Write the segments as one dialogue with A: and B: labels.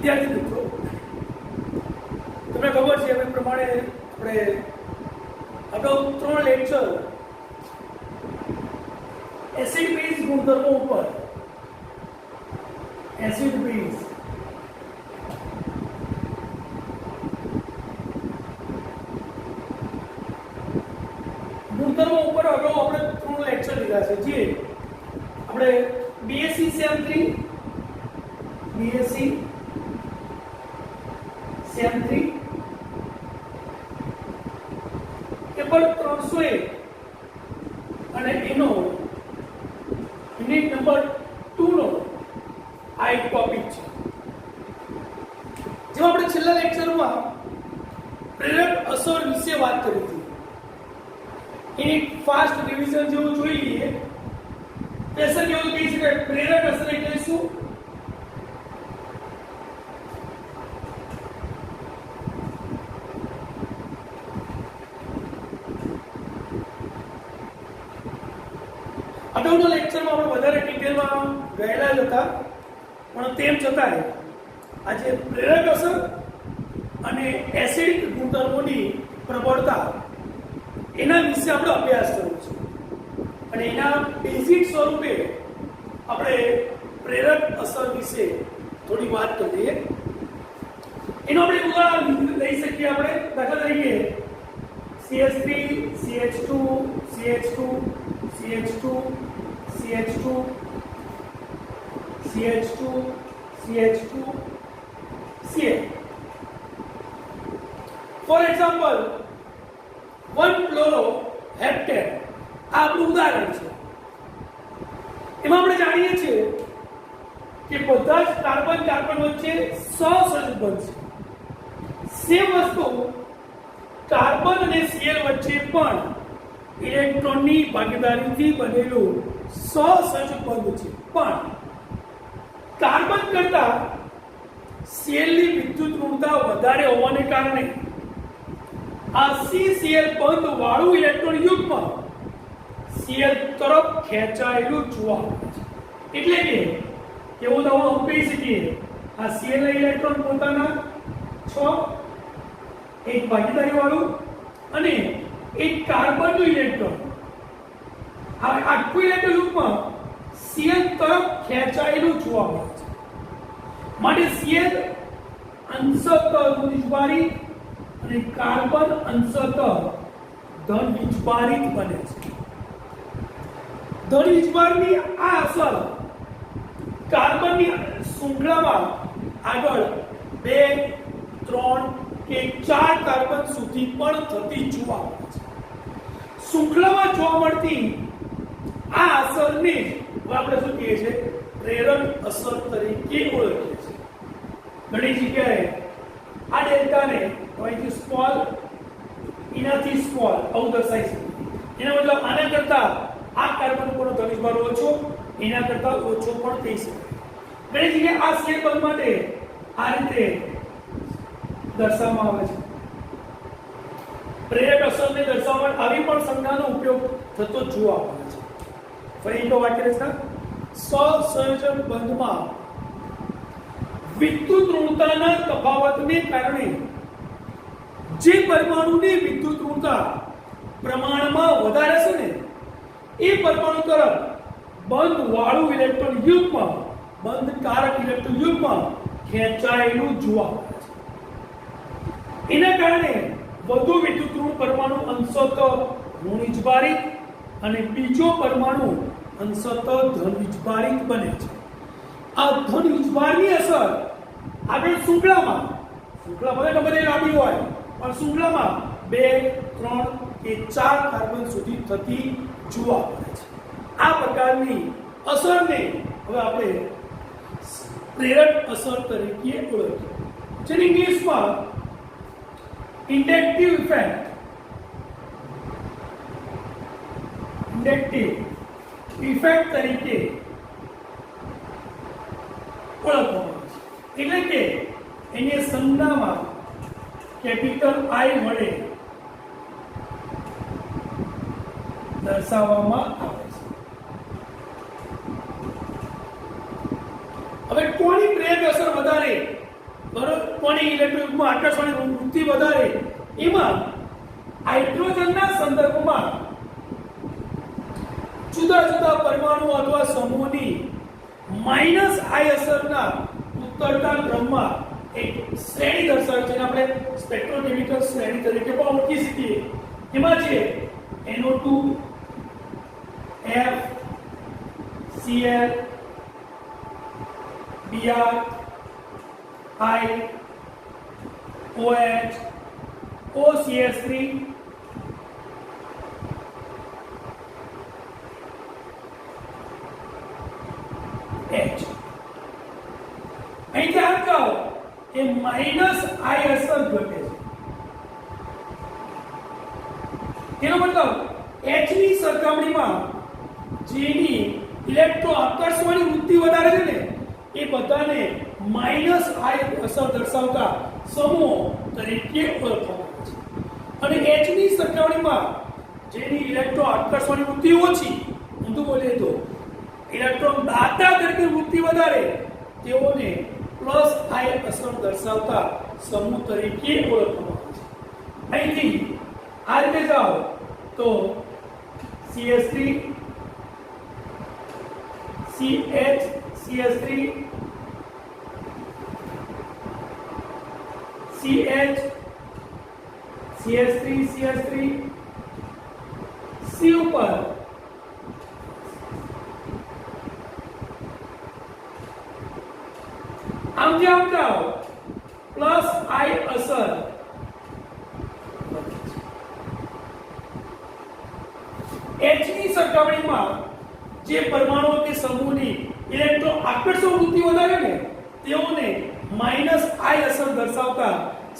A: વિદ્યાર્થી મિત્રો, તમને ખબર છે એ પ્રમાણે આપણે અગાઉ 3 લેક્ચર એસિડ બેઝ ગુણધર્મો ઉપર એસિડ બેઝ ગુણધર્મો ઉપર અગાઉ આપણે 3 લેક્ચર લીધા છે, જે આપણે બીએસસી સેમ 3 પેપર 301 અને એનો યુનિટ નંબર 2 નો આ એક ટોપિક છે, જેમાં આપણે છેલ્લા લેક્ચરમાં પ્રેરક અસર વિશે વાત કરી હતી. એની ફાસ્ટ રિવિઝન જેવું જોઈ લઈએ. પેસર કેવું કહી શકાય, પ્રેરક અસર એટલે શું? અગાઉના લેક્ચરમાં આપણે વધારે ડિટેલમાં ગયેલા જ હતા, પણ તેમ છતાંય આજે પ્રેરક અસર અને એસિડ ગુણધર્મોની પ્રબળતા એના વિશે આપણે અભ્યાસ કરવો છે. અને એના બેઝિક સ્વરૂપે આપણે પ્રેરક અસર વિશે થોડી વાત કરીએ. એનો આપણે ઉદાહરણ લઈ શકીએ. આપણે દાખલા તરીકે CH3 CH2 CH2 CH2 CH2 CH2 CH2 Cl. For example, 1 chloroheptane આ આપણું ઉદાહરણ છે. એમાં આપણે જાણીએ છીએ કે બધા જ કાર્બન વચ્ચે સહસંયોજક બનશે. સેમ વસ્તુ કાર્બન અને Cl વચ્ચે પણ ઇલેક્ટ્રોનની ભાગીદારીથી બનેલું સહસંયોજક બંધ છે, પણ કાર્બન કરતા Cl ની વિદ્યુત ઋણતા વધારે હોવાને કારણે આ CCl બંધ વાળું ઇલેક્ટ્રોન યુગ્મ Cl તરફ ખેંચાયેલું જોવા મળે છે. એટલે કે એવું તો આપણે કહી શકીએ, આ Cl ના ઇલેક્ટ્રોન પોતાના 6, એક ભાગીદારી વાળું અને એક કાર્બનનું ઇલેક્ટ્રોન, આ આખું ઇલેક્ટ્રોન યુગ્મ Cl તરફ ખેંચાયેલું જોવા મળે છે. માટે Cl અંશતઃ ઋણવિજભારિત અને કાર્બન અંશતઃ ધન વિજભારિત બને છે. ધન વિજભારની આ અસર કાર્બનની શૃંખલામાં આગળ 2, 3 કે 4 કાર્બન સુધી પણ થતી જોવા મળે છે. શૃંખલામાં જોવા મળતી આ અસરને આપણે શું કહીએ છીએ? પ્રેરક અસર તરીકે ઓળખીએ છીએ. ઘણી જગ્યાએ આ ડેલ્ટાને અહીંથી સ્મોલ, એનાથી સ્મોલ આવું દર્શાવી શકીએ. એના મતલબ આના કરતા આ કાર્બન ઉપરનો ધનભાર ઓછો, એના કરતા ઓછો પણ થઈ શકે. ઘણી જગ્યાએ આ સ્કેલ બંધ માટે આ રીતે દર્શાવવામાં આવે છે. પ્રેરક અસરને દર્શાવવા માટે આવી પણ સંજ્ઞાનો ઉપયોગ થતો જોવા મળે છે. ફરી એક વાક્ય રચના: સહસંયોજક બંધમાં વિદ્યુત ઋણતાના તફાવતને કારણે જે પરમાણુની વિદ્યુત ઋણતા પ્રમાણમાં વધારે છે ને, એ પરમાણુ તરફ બંધ વાળું ઇલેક્ટ્રોન યુગ્મ, બંધકારક ઇલેક્ટ્રોન યુગ્મ ખેંચાયેલું જોવા મળે છે. એના કારણે વધુ વિદ્યુત ઋણ પરમાણુ અંશતઃ ઋણવિજભારિત અને બીજો પરમાણુ અંશતઃ ધનવિજભારિત બને છે. આ ધનવિજભારની અસર આગળ શૃંખલામાં બધી લાંબી હોય, પણ શૃંખલામાં 2, 3 કે 4 કાર્બન સુધી થતી જોવા મળે છે. આ પ્રકારની અસરને હવે આપણે પ્રેરક અસર તરીકે ઓળખીએ. જેને ઇંગ્લિશમાં ઇન્ડક્ટિવ ઇફેક્ટ તરીકે ઓળખવામાં આવે છે. એટલે કે એની સંજ્ઞામાં કેપિટલ I વડે દર્શાવવામાં આવે છે. હવે કોની પ્રેરક અસર વધારે બરોબર, કોની ઇલેક્ટ્રોનમાં આકર્ષણની વૃત્તિ વધારે, એમાં હાઇડ્રોજનના સંદર્ભમાં જુદા જુદા પરમાણુ અથવા સમૂહની માઇનસ આઈ અસરના ઉત્તરતા ક્રમમાં એક શ્રેણી દર્શાવે છે, આપણે સ્પેક્ટ્રોકેમિકલ શ્રેણી તરીકે પણ ઓળખી શકીએ. એમાં છે NO2, F, Cl, Br, I, OH, OCH3, H. અહીં ધ્યાન કહો એ માઇનસ આઈ અસર ઘટે છે. એનો મતલબ H ની સરખામણીમાં જેની ઇલેક્ટ્રો આકર્ષવાની વૃત્તિ વધારે છે ને એ બધાને માઇનસ આઈ અસર દર્શાવતા સમૂહ તરીકે ઓળખવામાં આવે છે. અને H ની સરખામણીમાં જેની ઇલેક્ટ્રો આકર્ષવાની વૃત્તિ ઓછી, ઊંધું બોલીએ તો ઇલેક્ટ્રોન દાતા તરીકે વૃત્તિ વધારે, તેઓને પ્લસ આઈ અસર દર્શાવતા સમૂહ તરીકે ઓળખવામાં આવે છે. અહીંથી આ રીતે જાઓ તો CH3, CH, CH3, CH, CH3, CH3, C ઉપર આમ જાઓ પ્લસ આઈ અસર H ની સરખામણીમાં જે પરમાણુ કે સમૂહની ઇલેક્ટ્રો આકર્ષણ વૃત્તિ વધારે ને તેઓને માઇનસ આઈ અસર દર્શાવતા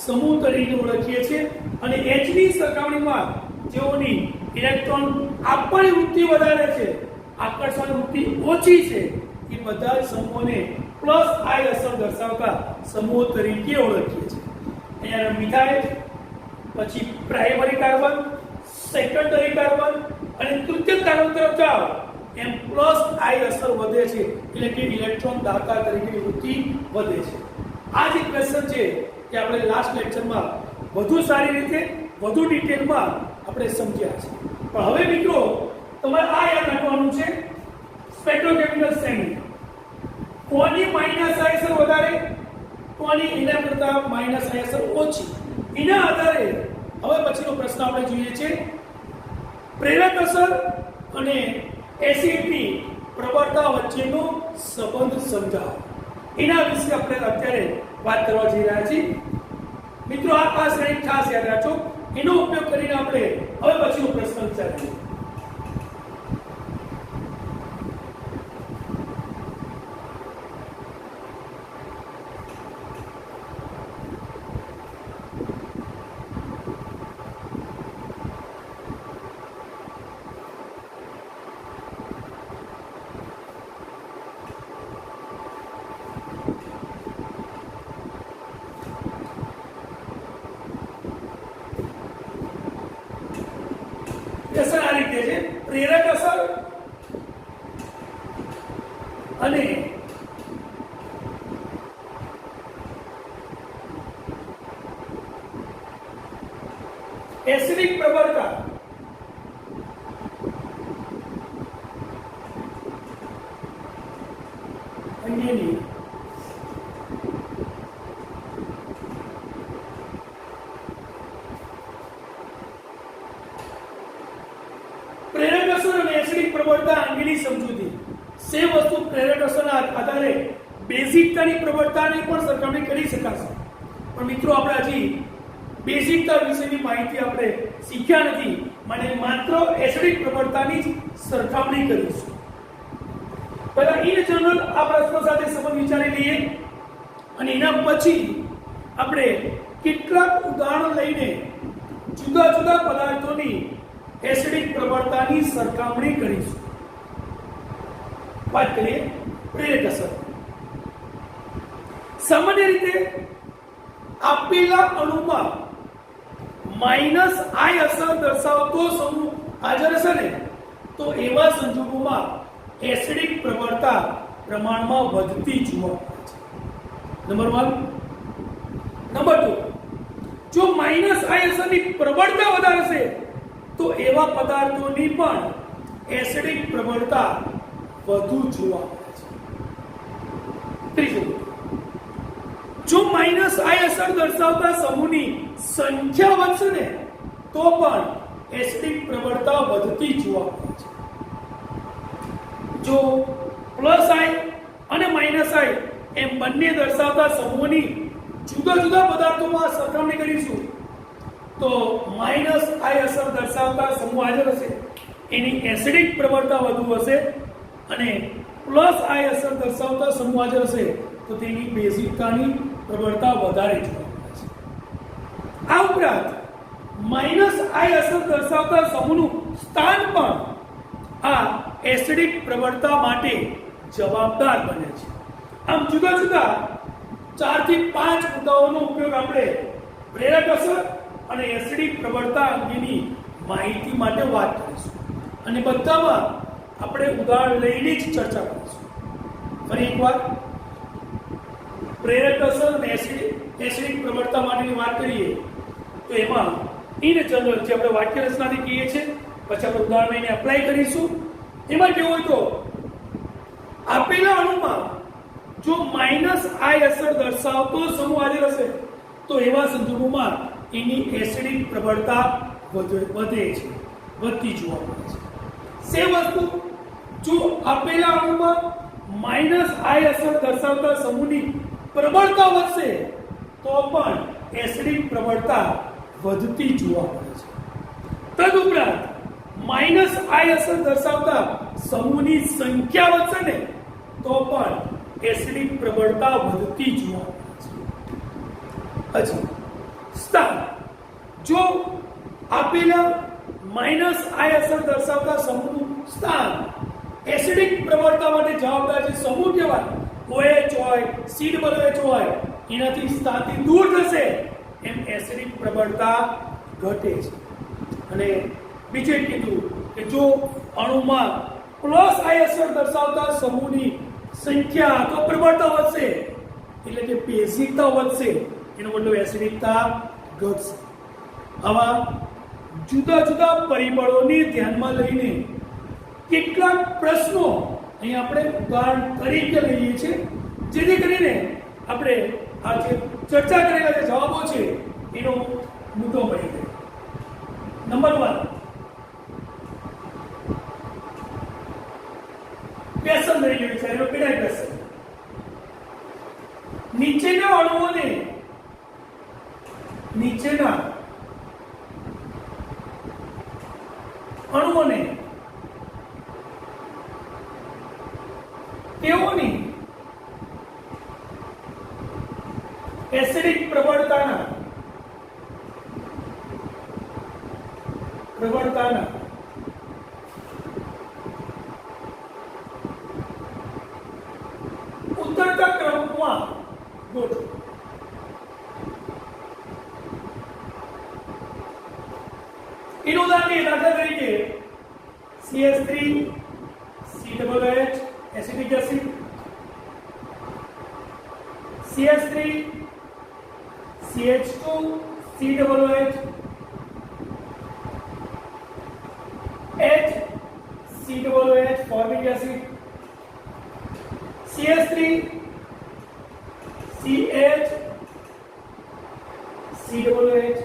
A: સમૂહ તરીકે ઓળખીએ છીએ. અને H ની સરખામણીમાં જેઓની ઇલેક્ટ્રોન આપવાની વૃત્તિ વધારે છે, આકર્ષણ વૃત્તિ ઓછી છે, એ બધા સમૂહોને પ્લસ આઈ અસર દર્શાવતા સમૂહ તરીકે ઓળખીએ છીએ. અહીંયા મિથાઇલ, પછી પ્રાઇમરી કાર્બન, સેકન્ડરી કાર્બન અને તૃતીય કાર્બન તરફ જાઓ એમ પ્લસ આઈ અસર વધે છે, એટલે કે ઇલેક્ટ્રોન દાતા તરીકેની વૃત્તિ વધે છે. આ જે ક્વેશ્ચન છે કે આપણે લાસ્ટ લેક્ચરમાં વધુ સારી રીતે વધુ ડિટેલમાં આપણે સમજ્યા છે. પણ હવે મિત્રો તમારે આ યાદ રાખવાનું છે, સ્પેક્ટ્રોકેમિકલ શ્રેણી કોની માઇનસ આઈ અસર વધારે, કોની એના કરતા માઇનસ આઈ અસર ઓછી, એના આધારે હવે પછીનો પ્રશ્ન આપણે જોઈએ છે પ્રેરક અસર અને એસિડની પ્રબળતા વચ્ચેનો સંબંધ સમજાવો. એના વિશે આપણે અત્યારે વાત કરવા જઈ રહ્યા છીએ. મિત્રો આ ખાસ શ્રેણી ખાસ યાદ રાખજો, એનો ઉપયોગ કરીને આપણે હવે પછીનો પ્રશ્ન વિચારીએ. અસર આ રીતે છે, પ્રેરક અસર અને એસિડિક પ્રબળતા અંગેની પ્રેરક અસર અને એસિડિક પ્રબળતા અંગેની સમજૂતી. સેમ વસ્તુ પ્રેરક અસરના આધારે બેઝિકતાની પ્રબળતાની પણ સરખામણી કરી શકાશે. પણ મિત્રો આપણે હજી બેઝિકતા વિશેની માહિતી આપણે શીખ્યા નથી, મને માત્ર એસિડિક પ્રબળતાની જ સરખામણી કરીશું. પહેલા ઇન જનરલ આ પ્રશ્નો સાથે સંબંધ વિચારી લઈએ અને એના પછી આપણે કેટલાક ઉદાહરણ લઈને જુદા જુદા પદાર્થોની એસિડિક પ્રબળતાની સરખામણી કરીશું. વાત કરીએ પ્રેરક અસર. સામાન્ય રીતે આપેલા અણુમાં માઇનસ આઈ અસર દર્શાવતો સમૂહ હાજર હશે ને તો એવા સંજોગોમાં એસિડિક પ્રબળતા પ્રમાણમાં વધતી જોવા મળે છે. નંબર 1 નંબર 2, જો માઇનસ આઈ અસરની પ્રબળતા વધારે છે તો એવા પદાર્થોની પણ એસિડિક પ્રબળતા વધુ જોવા મળે છે. ત્રીજું, જો માઇનસ આઈ અસર દર્શાવતા સમૂહની સંખ્યા વધશે ને તો પણ એસિડિક પ્રબળતા વધતી જોવા મળે છે. જો પ્લસ આઈ અને માઇનસ આઈ એમ બંને દર્શાવતા સમૂહની જુદા જુદા પદાર્થોમાં સરખામણી કરીશું તો માઇનસ આઈ અસર દર્શાવતા સમૂહ હાજર હશે એની એસિડિક પ્રબળતા વધુ હશે અને પ્લસ આઈ અસર દર્શાવતા સમૂહ હાજર હશે તો તેની બેઝિકતાની પ્રબળતા વધારે જોવા મળે છે. આ ઉપરાંત માઇનસ આઈ અસર દર્શાવતા સમૂહનું સ્થાન પણ આ એસિડિક પ્રબળતા માટે જવાબદાર બને છે. આમ જુદા જુદા 4 થી 5 મુદ્દાઓનો ઉપયોગ આપણે પ્રેરક અસર અને એસિડિક પ્રબળતા અંગેની માહિતી માટે વાત કરીશું અને બધામાં આપણે ઉદાહરણ લઈને જ ચર્ચા કરીશું. ફરી એકવાર પ્રેરક અસર અને એસિડિક પ્રબળતા માટેની વાત કરીએ તો એમાં ઇન જનરલ જે આપણે વાક્ય રચનાથી કહીએ છીએ પછી આપણે ઉદાહરણ લઈને એપ્લાય કરીશું. એમાં કેવું હોય તો આપેલા અણુમાં જો માઇનસ આઈ અસર દર્શાવતો સમૂહ હાજર હશે તો એવા સંજોગોમાં એની એસિડિક પ્રબળતા વધે છે, વધતી જોવા મળે છે. સેમ વસ્તુ જો આપેલા અણુમાં માઇનસ આઈ અસર દર્શાવતા સમૂહની પ્રબળતા વધશે તો પણ એસિડિક પ્રબળતા વધતી જોવા મળે છે. તદુપરાંત માઇનસ આઈ અસર દર્શાવતા સમૂહની સંખ્યા વધશે ને તો પણ એસિડિક પ્રબળતા વધતી જોવા મળે છે. સ્થાન જો આપેલા માઇનસ આઈ અસર દર્શાવતા સમૂહનું સ્થાન એસિડિક પ્રબળતા માટે જવાબદાર છે. સમૂહ કેવા OH હોય, COOH હોય એનાથી સ્થાનથી દૂર થશે એમ એસિડિક પ્રબળતા ઘટે છે. અને બીજે કીધું કે જો અણુમાં પ્લસ આઈ અસર દર્શાવતા સમૂહની સંખ્યા તો પ્રબળતા વધશે એટલે કે બેઝિકતા વધશે એનો મતલબ એસિડિકતા ઘટશે. આવા જુદા જુદા પરિબળોને ધ્યાનમાં લઈને કેટલાક પ્રશ્નો અહીં આપણે ઉદાહરણ તરીકે લઈએ છીએ જેથી કરીને આપણે આ જે ચર્ચા કરેલા જે જવાબો છે એનો મુદ્દો મળી જાય. નંબર 1, ક્વેશ્ચન લઈ લેવું છે એનો પેડા ક્વેશ્ચન. નીચેના અણુઓને તેઓની એસિડિક પ્રબળતાના ઉતરતા ક્રમમાં ગોઠવો. એનું ઉદાહરણ દાખલા તરીકે CH3 COOH acidic acid, CH3 CH2 COOH, HCOOH formic acid, CH3 CH COOH,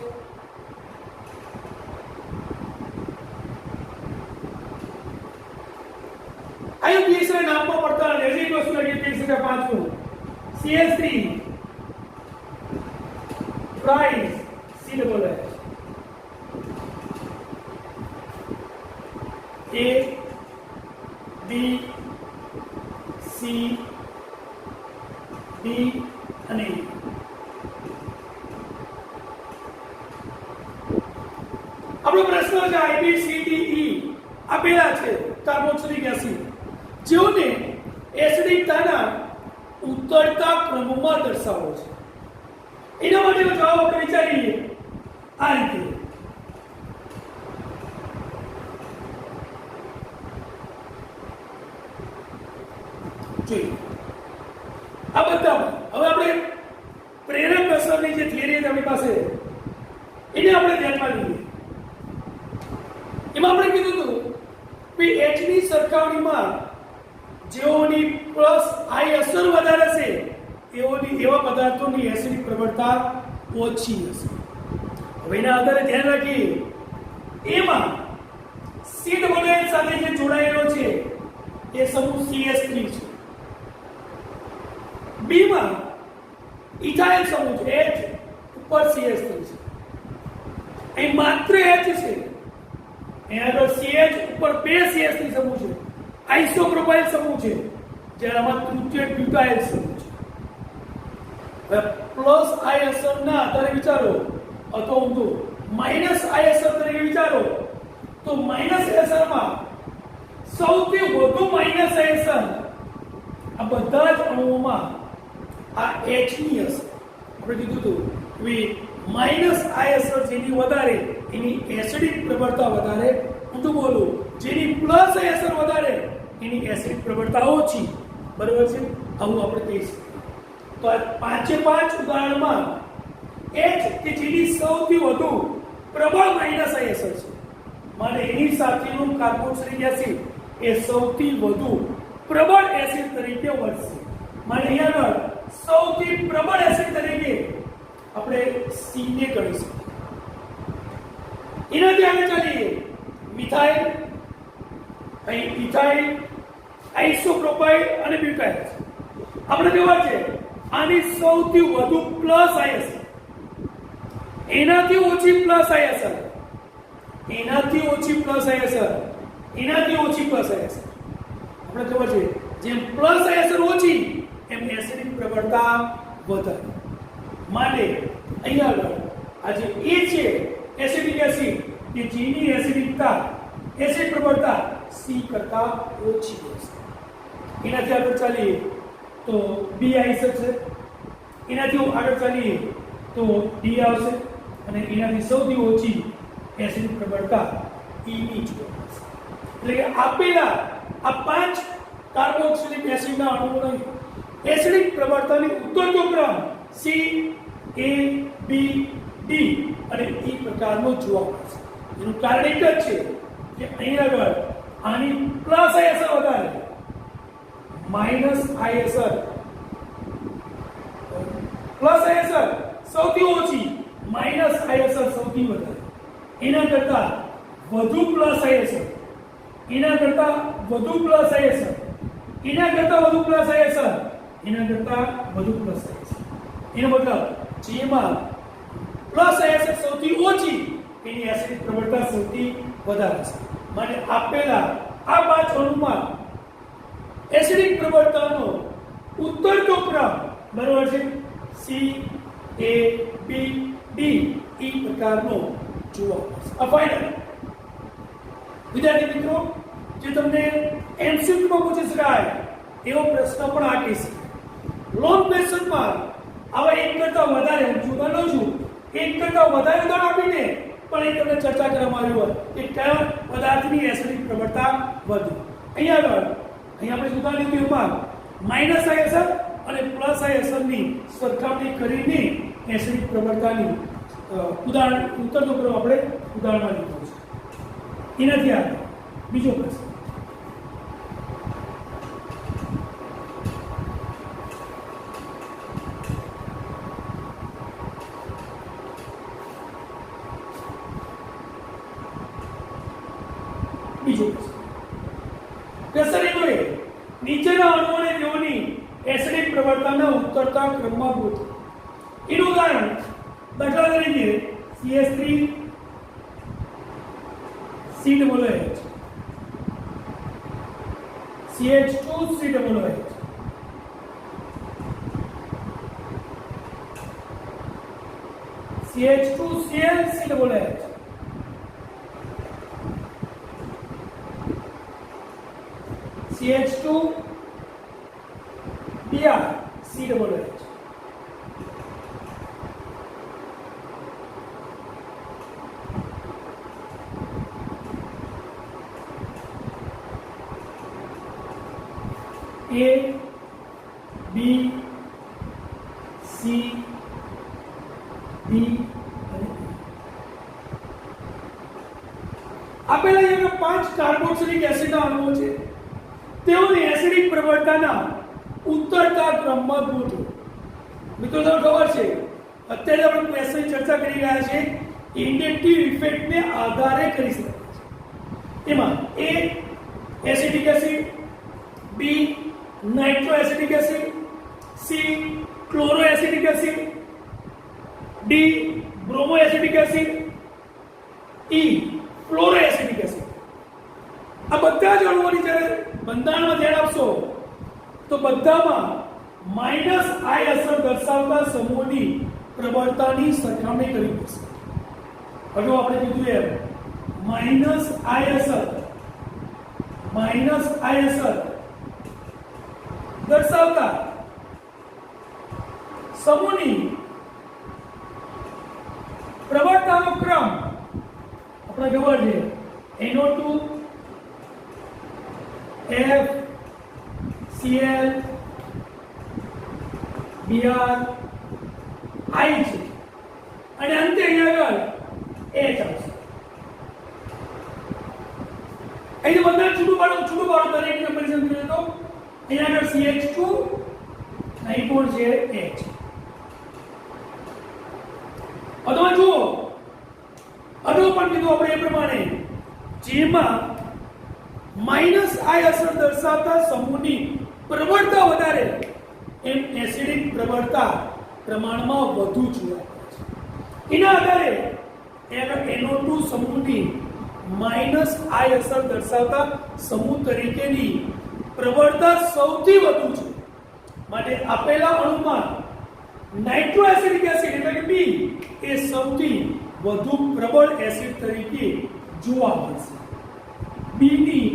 A: IUPAC ના નામમાં પડતા રેઝિડ વસ્તુ લઈએ કહી શકાય. પાંચમું CH3 ટ્રાઇસ COOH, A B C D અને E. આપણો પ્રશ્ન છે IBCDE આપેલા છે કાર્બોક્સિલિક એસિડ જેઓને એસિડિકતાના ઉતરતા ક્રમમાં દર્શાવો છે. એના માટેનો જવાબ આપણે વિચારીએ આ રીતે. જોઈએ આ બધામાં હવે આપણે પ્રેરક અસર અસરની જે થિયરી છે આપણી પાસે એને આપણે ધ્યાનમાં લઈએ. એમાં આપણે કીધું હતું કે H ની સરખામણીમાં જેઓની પ્લસ I અસર વધારે છે એવા પદાર્થોની એસિડિક પ્રબળતા ઓછી હશે. હવે એના આધારે ધ્યાન રાખીએ એમાં સીડ મોલેક્યુલ સાથે જે જોડાયેલો છે એ સમૂહ CH3 છે. B માં ઇથાઇલ સમૂહ છે, H ઉપર CH3 છે. અહીં માત્ર H છે, અહીંયા આગળ CH ઉપર બે CH3 સમૂહ છે, આઇસોપ્રોપાઇલ સમૂહ છે, જ્યારે આમાં તૃતીય બ્યુટાઇલ સમૂહ છે. હવે પ્લસ I અસરના આધારે વિચારો અથવા ઊંધું માઇનસ I અસર તરીકે વિચારો તો માઇનસ I અસરમાં સૌથી વધુ માઇનસ I અસર આ બધા જ અણુઓમાં આ H ની અસર. આપણે કીધું હતું કે માઇનસ I અસર જેની વધારે એની એસિડિક પ્રબળતા વધારે. ઊંધું બોલું, જેની પ્લસ I અસર વધારે એની એસિડિક પ્રબળતા ઓછી. બરાબર છે? આવું આપણે કહીશું. તો આ પાંચે પાંચ ઉદાહરણમાં H કે જેની સૌથી વધુ પ્રબળ માઇનસ I અસર છે, માને એની સાથેનું કાર્બોક્સિલિક એસિડ એ સૌથી વધુ પ્રબળ એસિડ તરીકે વર્તશે. માને અહીંયા આગળ સૌથી પ્રબળ એસિડ તરીકે આપણે C ને ગણીશું. એનાથી આગળ ચાલીએ મિથાઇલ, અહીં ઇથાઇલ, આઇસોપ્રોપાઇલ અને બ્યુટાઇલ. આપણે જોવા છે આની સૌથી વધુ પ્લસ I અસર, એનાથી ઓછી પ્લસ I અસર, એનાથી ઓછી પ્લસ I અસર, એનાથી ઓછી પ્લસ I અસર. આપણે ખબર છે જેમ પ્લસ I અસર ઓછી એમ એસિડિક પ્રબળતા વધારે. માટે અહીંયા આગળ આ જે A છે એસિડિક એસિડ કે જેની એસિડ પ્રબળતા C કરતા ઓછી હશે. એનાથી આગળ ચાલીએ તો B આવી શકશે. એનાથી આગળ ચાલીએ તો D આવશે અને એનાથી સૌથી ઓછી એસિડિક પ્રબળતા E ની જોવા મળશે. એટલે કે આપેલા આ પાંચ કાર્બોક્સિલિક એસિડના અણુઓની એસિડિક પ્રબળતાની ઉત્તરનો ક્રમ C, A, B, D અને E પ્રકારનો જોવા મળશે. એનું કારણ એક જ છે કે અહીં આગળ આની પ્લસ I અસર વધારે, માઇનસ I અસર, પ્લસ I અસર સૌથી ઓછી, માઇનસ I અસર સૌથી વધારે. એના કરતા વધુ પ્લસ I અસર, એના કરતા વધુ પ્લસ I અસર, એના કરતા વધુ પ્લસ I અસર, એના કરતા વધુ પ્લસ I અસર. એનો મતલબ જેમાં પ્લસ I અસર સૌથી ઓછી એની એસિડિક પ્રબળતા સૌથી વધારે છે. માટે આપેલા આ પાંચ અણુમાં એસિડિક પ્રબળતાનો ઉત્તરતો ક્રમ બરાબર છે C, A, B, D, E પ્રકારનો જોવા મળશે. આ ફાઇનલ વિદ્યાર્થી મિત્રો, જે તમને MCQમાં પૂછી શકાય એવો પ્રશ્ન પણ આ કહી શકાય. લોંગ ક્વેશ્ચનમાં આવા એક કરતા વધારે હું ઉદાહરણ લઉં છું, એક કરતા વધારે ઉદાહરણ આપીને પણ એ તમને ચર્ચા કરવામાં આવી હોય કે કયા પદાર્થની એસિડિક પ્રબળતા વધુ. અહીંયા આપણે ઉદાહરણ લીધું એમાં માઇનસ I અસર અને પ્લસ I અસરની સરખામણી કરીને એસિડિક પ્રબળતાની ઉદાહરણ ઉત્તરનો ક્રમ આપણે ઉદાહરણમાં લીધો છે. એનાથી આગળ બીજો પ્રશ્ન. નીચેના અણુઓને તેઓની એસિડિક પ્રબળતાના ઉત્તરતા ક્રમમાં ગોઠવો. એનું ઉદાહરણ દાખલા તરીકે CH3 COOH, CH2 COOH, CH2Cl COOH, CH2 Br COOH. A, B, C, બી અને E. આપેલા અહીંયા 5 કાર્બોક્સિલિક એસિડના અણુઓ છે. તેઓની એસિડિક પ્રબળતાના ઉત્તરતા ક્રમમાં ગોઠવો. મિત્રો તમને ખબર છે અત્યારે આપણે ક્વેશ્ચન ચર્ચા કરી રહ્યા છે ઇન્ડક્ટિવ ઇફેક્ટને આધારે કરી શકાય છે. એમાં A acidic acid, B nitro acidic acid, C chloro acidic acid, D bromo acidic acid, E fluoro acidic acid. આ બધા જ અણુઓની જ્યારે બંધારણમાં ધ્યાન આપશો તો બધામાં માઇનસ આઈ અસર દર્શાવતા સમૂહની પ્રબળતાની સરખામણી કરવી પડશે. હજુ આપણે કીધું એમ માઇનસ આઈ અસર દર્શાવતા સમૂહની પ્રબળતાનો ક્રમ આપણે ખબર છે NO2 F Cl Br I છે અને અંતે અહીંયા આગળ H આવશે. અહીં બંને છૂટું પાડો દરેક કમ્પેરિઝન કરીએ તો અહીંયા આગળ CH2 અહીં કોણ છે H. અથવા જુઓ અગાઉ પણ કીધું આપણે એ પ્રમાણે જેમાં માઇનસ આઈ અસર દર્શાવતા સમૂહની પ્રબળતા વધારે એમ એસિડિક પ્રબળતા પ્રમાણમાં વધુ જોવા મળે છે. એના આધારે NO2 સમૂહની માઇનસ આઈ અસર દર્શાવતા સમૂહ તરીકેની પ્રબળતા સૌથી વધુ છે. માટે આપેલા અણુમાં નાઇટ્રો એસિડિક એસિડ એટલે કે B એ સૌથી વધુ પ્રબળ એસિડ તરીકે જોવા મળશે. B ની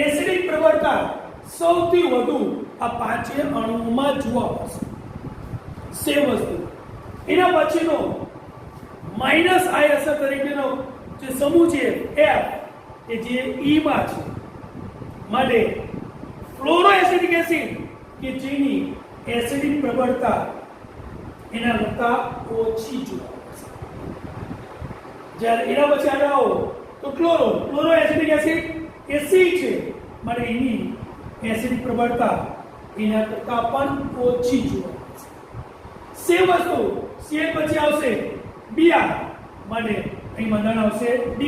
A: એસિડિક પ્રબળતા સૌથી વધુ આ પાંચે અણુઓમાં જોવા મળશે. સેમ વસ્તુ એના પછીનો માઇનસ આઈ અસર તરીકેનો જે સમૂહ છે F કે જે E માં છે. માટે ફ્લોરો એસિડિક એસિડ કે જેની એસિડિક પ્રબળતા એના કરતા ઓછી જોવા મળશે. જ્યારે એના પછી આગળ આવો તો ક્લોરો એસિડિક એસિડ એ C છે. માટે એની એસિડિક પ્રબળતા એના કરતા પણ ઓછી જોવા મળશે. સેમ વસ્તુ Cl પછી આવશે Br. માટે અહીં બંધારણ આવશે D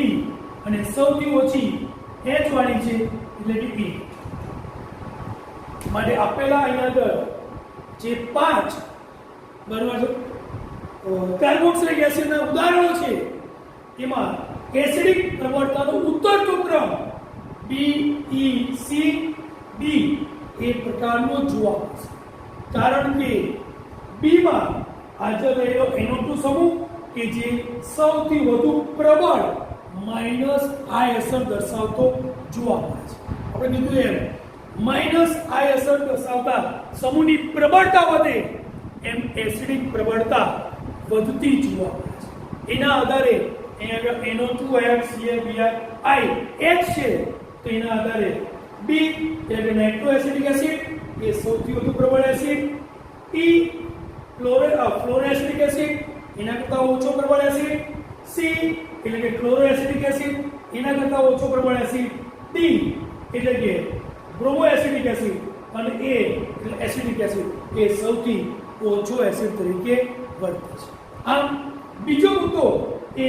A: અને સૌથી ઓછી H વાળી છે એટલે કે E. માટે આપેલા અહીંયા આગળ જે 5 બરાબર કાર્બોક્સિલિક એસિડના ઉદાહરણો છે એમાં એસિડિક પ્રબળતાનો ઉત્તરતો ક્રમ B E C D એ પ્રકારનો જોવા મળશે. કારણ કે B માં હાજર રહેલો NO2 સમૂહ કે જે સૌથી વધુ પ્રબળ માઇનસ આઈ અસર દર્શાવતો જોવા મળે છે. આપણે કીધું એમ માઇનસ આઈ અસર દર્શાવતા સમૂહની પ્રબળતા વધે એમ એસિડિક પ્રબળતા વધતી જોવા મળે છે. એના આધારે અહીંયા NO2 F Cl Br I H છે તો એના આધારે B એટલે નાઇટ્રો એસિડિક એસિડ એ સૌથી વધુ પ્રબળ acid, E fluoro acidic acid એના કરતા ઓછો પ્રબળ એસિડ, C એટલે કે ક્લોરો એસિડિક એસિડ એના કરતા ઓછો પ્રબળ એસિડ, D એટલે કે બ્રોમો એસિડિક એસિડ અને A એટલે એસિડિક એસિડ એ સૌથી ઓછો એસિડ તરીકે વર્તે છે. આમ બીજો મુદ્દો એ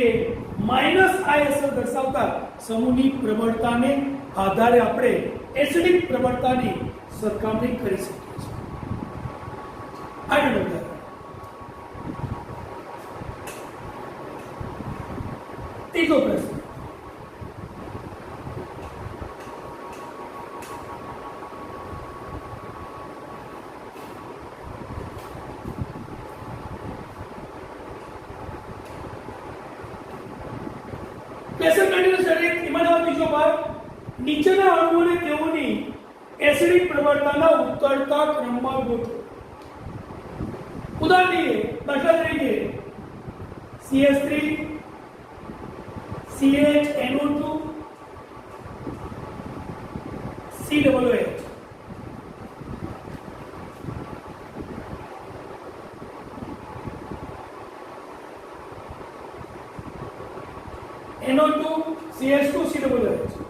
A: માઇનસ આઈ અસર દર્શાવતા સમૂહની પ્રબળતાને આધારે આપણે એસિડિક પ્રબળતાની સરખામણી કરી શકીએ છીએ. આગળ વધીએ. ત્રીજો પ્રશ્ન નીચેના અણુઓને તેઓની એસિડિક પ્રબળતાના ઉત્તરતા ક્રમમાં ગોઠવો. ઉદાહરણ લઈએ, દાખલા તરીકે CH3 CHNO2 COOH. NO2 CH2 COOH.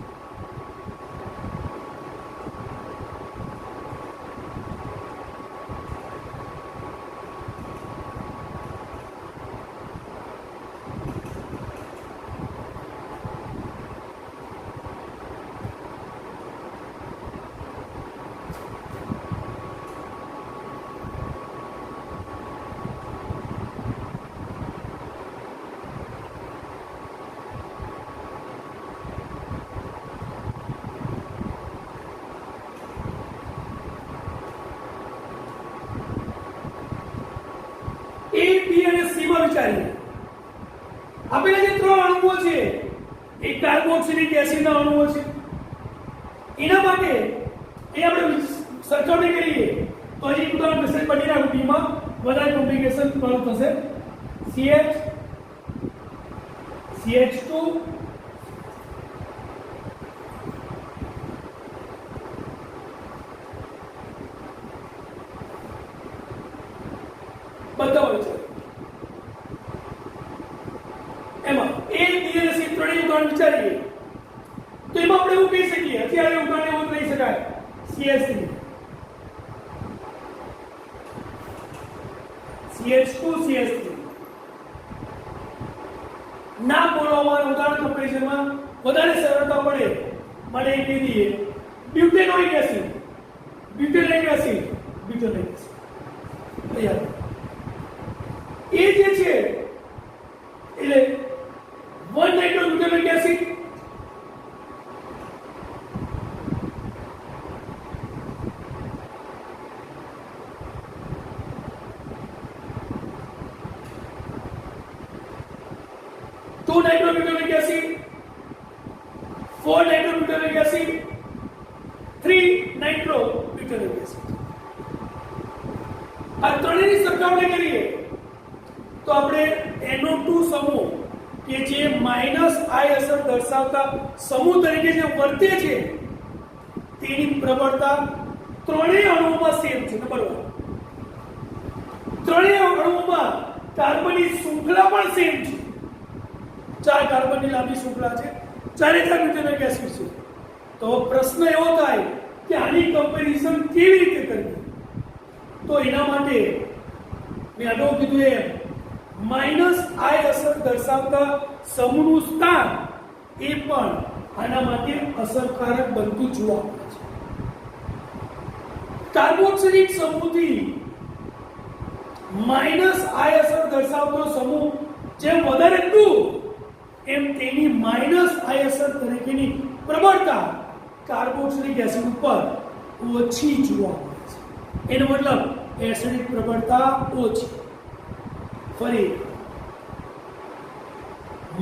A: A, B અને C માં વિચારીએ. આપેલા જે ત્રણ અણુઓ છે એ કાર્બોક્સિલિક એસિડના અણુઓ છે. એના માટે એ આપણે સરખામણી કરીએ તો હજી ઉદાહરણ મેસેજ બની રહ્યા B માં વધારે કોમ્પ્લિકેશન વાળું થશે. CH CH2 બધા હોય છે. એમાં A, B અને C ત્રણેય ઉદાહરણ વિચારીએ તો એમાં આપણે એવું કહી શકીએ, અત્યારે ઉદાહરણ એવું કહી શકાય CH3 CH2 CH3 ના બોલવામાં ઉદાહરણ કમ્પેરિઝનમાં વધારે સરળતા પડે માટે એ કહી દઈએ બ્યુટેનોઇક એસિડ બ્યુટેનોઇક એસિડ બ્યુટેનોઇક એસિડ તૈયાર. એ જે છે એટલે 1 નાઇટ્રોબ્યુટેનોઇક acid two nitrobutanoic acid, 4 nitrobutanoic acid, 3 nitrobutanoic acid. આ ત્રણેયની સરખામણી કરીએ તો આપણે NO2 સમૂહ કે જે માઈનસ આઈ અસર દર્શાવતા સમૂહ તરીકે જે વર્તે છે તેની પ્રબળતા ત્રણેય અણુઓમાં સેમ છે. નંબર 1, ત્રણેય અણુઓમાં કાર્બનની શૃંખલા પણ સેમ છે. 4 કાર્બનની લાંબી શૃંખલા છે, ચારે ચાર બ્યુટેનોઇક એસિડ છે. તો પ્રશ્ન એવો થાય કે આની કમ્પેરિઝન કેવી રીતે કરવી? તો એના માટે મેં અગાઉ કીધું એમ માઈનસ આઈ અસર દર્શાવતા સમૂહનું સ્થાન એ પણ આના માટે અસરકારક બનતું જોવા મળે છે. કાર્બોક્સિલિક સમૂહથી માઈનસ આઈ અસર દર્શાવતો સમૂહ જેમ વધારે દૂર એમ તેની માઈનસ આઈ અસર તરીકેની પ્રબળતા કાર્બોક્સિલિક એસિડ ઉપર ઓછી જોવા મળે છે. એનો મતલબ એસિડિક પ્રબળતા ઓછી. ફરી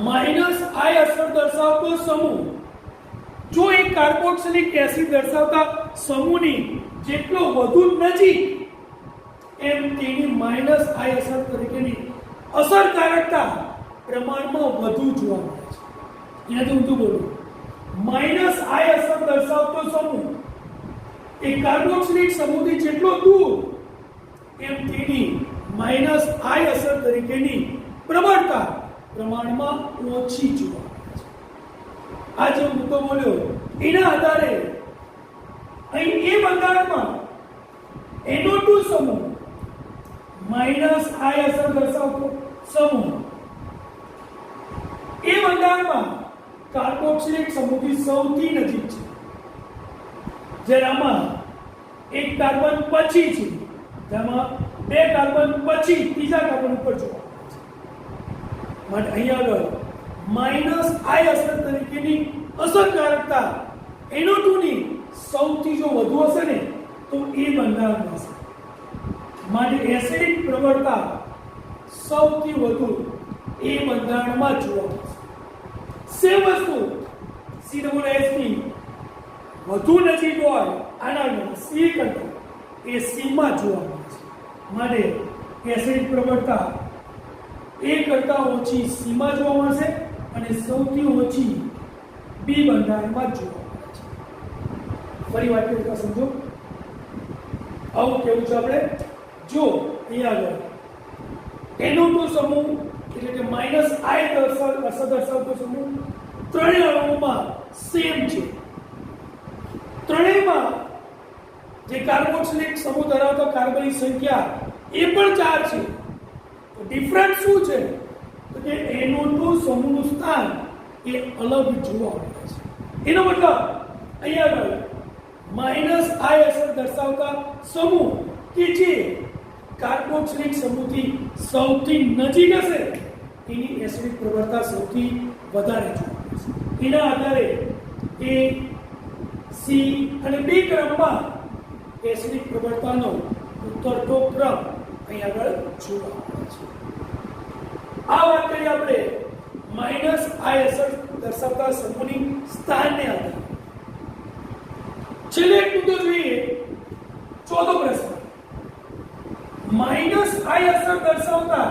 A: માઈનસ આઈ અસર દર્શાવતો સમૂહ જો એક કાર્બોક્સિલિક એસિડ દર્શાવતા સમૂહની જેટલો વધુ નજીક એમ તેની માઈનસ આઈ અસર તરીકેની અસરકારકતા પ્રમાણમાં વધુ જોવા મળે છે. એનાથી ઊંધું બોલું, માઈનસ આઈ અસર દર્શાવતો સમૂહ એ કાર્બોક્સિલિક સમૂહથી જેટલો દૂર એમ તેની માઈનસ આઈ અસર તરીકેની પ્રબળતા પ્રમાણમાં ઓછી જોવા મળે છે. આ જે મુદ્દો બોલ્યો એના આધારે અહીં એ બંધારણમાં NO2 સમૂહ માઈનસ આઈ અસર દર્શાવતો સમૂહ એ બંધારણમાં કાર્બોક્સિલિક સમૂહથી સૌથી નજીક છે. જ્યારે આમાં એક કાર્બન પછી છે, જેમાં 2 કાર્બન પછી ત્રીજા કાર્બન ઉપર જોવા મળે છે. માટે અહીંયા આગળ માઈનસ આઈ અસર તરીકેની અસરકારકતા NO2 ની સૌથી જો વધુ હશે ને તો એ બંધારણ હશે. માટે એસિડિક પ્રબળતા સૌથી વધુ એ બંધારણમાં જોવા મળશે. સેમ વસ્તુ COOH વધુ નજીક હોય આના C કરતા એ C માં જોવા મળે છે. માટે એસિડિક પ્રબળતા એ કરતા ઓછી C માં જોવા મળશે અને સૌથી ઓછી B બંધારણમાં જોવા મળે છે. ફરી વાત કરતા સમજો. આવું કેવું છે આપણે જો અહીંયા આગળ NO2 સમૂહ એટલે કે -I અસર દર્શાવતો સમૂહ ત્રણેય અણુઓમાં સેમ છે. ત્રણેયમાં જે કાર્બોક્સિલિક સમૂહ ધરાવતો કાર્બનની સંખ્યા એ પણ 4 છે. તો ડિફરન્સ શું છે? તો કે NO2 સમૂહનું સ્થાન એ અલગ જોવા મળે છે. એનો મતલબ અહીંયા આગળ -I અસર દર્શાવતા સમૂહ કે જે કાર્બોક્સિલિક સમૂહથી સૌથી નજીક હશે એની એસિડિક પ્રવણતા સૌથી વધારે જોવા મળશે. એના આધારે A, C અને B ક્રમમાં એસિડિક પ્રવણતાનો ઉતરતો ક્રમ અહીં આગળ જોવા મળે છે. આ વાત કરીએ આપણે -I અસર દર્શાવતા સમૂહની સ્થાનને આધારે. છેલ્લે એક મુદ્દો જોઈએ, ચોથો પ્રશ્ન. -I અસર દર્શાવતા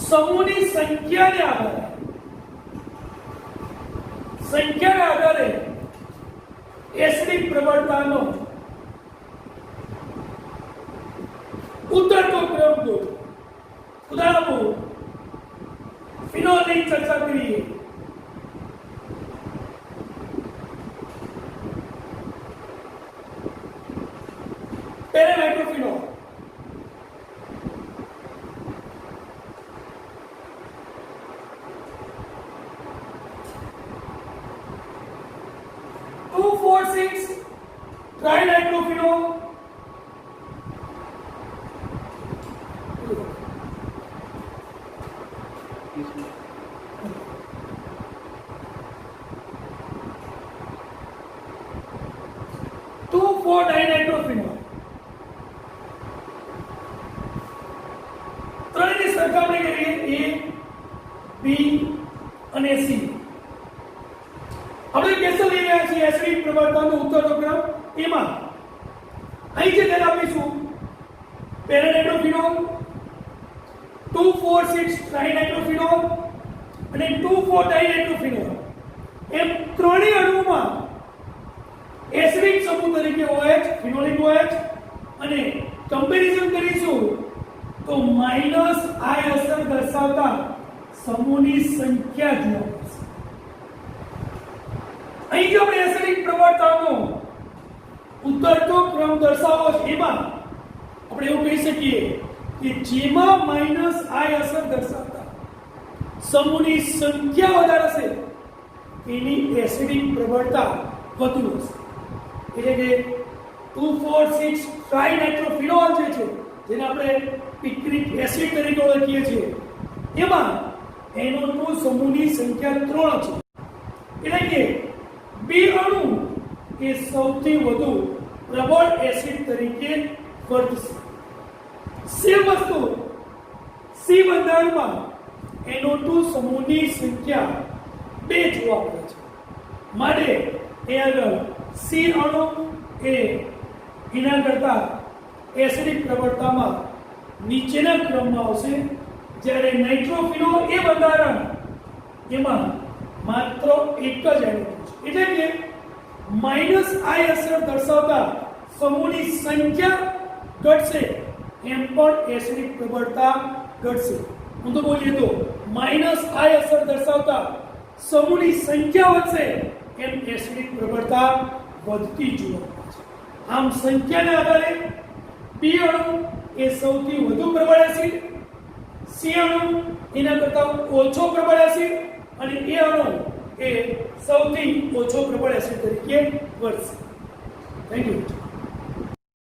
A: સમૂહની સંખ્યાને આધારે એસિડિક પ્રવણતાનો ઉતરતો ક્રમ દો. ઉદાહરણ ફિનોલની ચર્ચા કરીએ. પેરાનાઇટ્રોફિનોલ, ટ્રાઇનાઇટ્રોફિનોલ, 2,4-ડાયનાઇટ્રોફિનોલ. ત્રણેયની સરખામણી કરીએ A, B અને C. આપણે કેસો લઈ રહ્યા છીએ એસિડિક પ્રવણતાનો ઉતરતો ક્રમ. એમાં અહીં જે ધ્યાન આપીશું પેરાનાઇટ્રોફિનોલ, 2,4,6-ટ્રાઇનાઇટ્રોફિનોલ અને 2,4-ડાયનાઇટ્રોફિનોલ એમ ત્રણેય અણુઓમાં એસિડિક સમૂહ તરીકે OH, ફિનોલિક OH અને કમ્પેરિઝન કરીશું તો -I અસર દર્શાવતા સમૂહની સંખ્યા જોવા મળશે. અહીં જો આપણે એસિડિક પ્રવણતાનો ઉતરતો ક્રમ દર્શાવવો છે એમાં આપણે એવું કહી શકીએ કે જેમાં -I અસર દર્શાવતા સમૂહની સંખ્યા વધારે હશે એની એસિડિક પ્રવણતા વધુ હશે. એટલે કે 2,4,6-ટ્રાઇનાઇટ્રોફિનોલ જે છે જેને આપણે પિક્રિક એસિડ તરીકે ઓળખીએ છીએ એમાં NO2 સમૂહની સંખ્યા 3 છે. એટલે કે B અણુ એ સૌથી વધુ પ્રબળ એસિડ તરીકે વર્તશે. સેમ વસ્તુ C બંધારણમાં NO2 સમૂહની સંખ્યા 2 જોવા મળે છે. માટે એ આગળ C અણુ એ એના કરતા એસિડિક પ્રવણતામાં નીચેના ક્રમમાં આવશે, જ્યારે નાઇટ્રોફિનોલ એ બંધારણ એમાં માત્ર એક જ એટમ છે. એટલે કે -I અસર દર્શાવતા સમૂહની સંખ્યા ઘટશે એમ પણ એસિડિક પ્રબળતા ઘટશે. હું તો બોલીએ તો -I અસર દર્શાવતા સમૂહની સંખ્યા વધશે એમ એસિડિક પ્રબળતા વધતી જોવા મળે છે. આમ સંખ્યાના આધારે B અણુ એ સૌથી વધુ પ્રબળ એસિડ, C અણુ એના કરતા ઓછો પ્રબળ એસિડ અને A અણુ એ સૌથી ઓછો પ્રબળ એસિડ તરીકે વર્તશે. Thank you.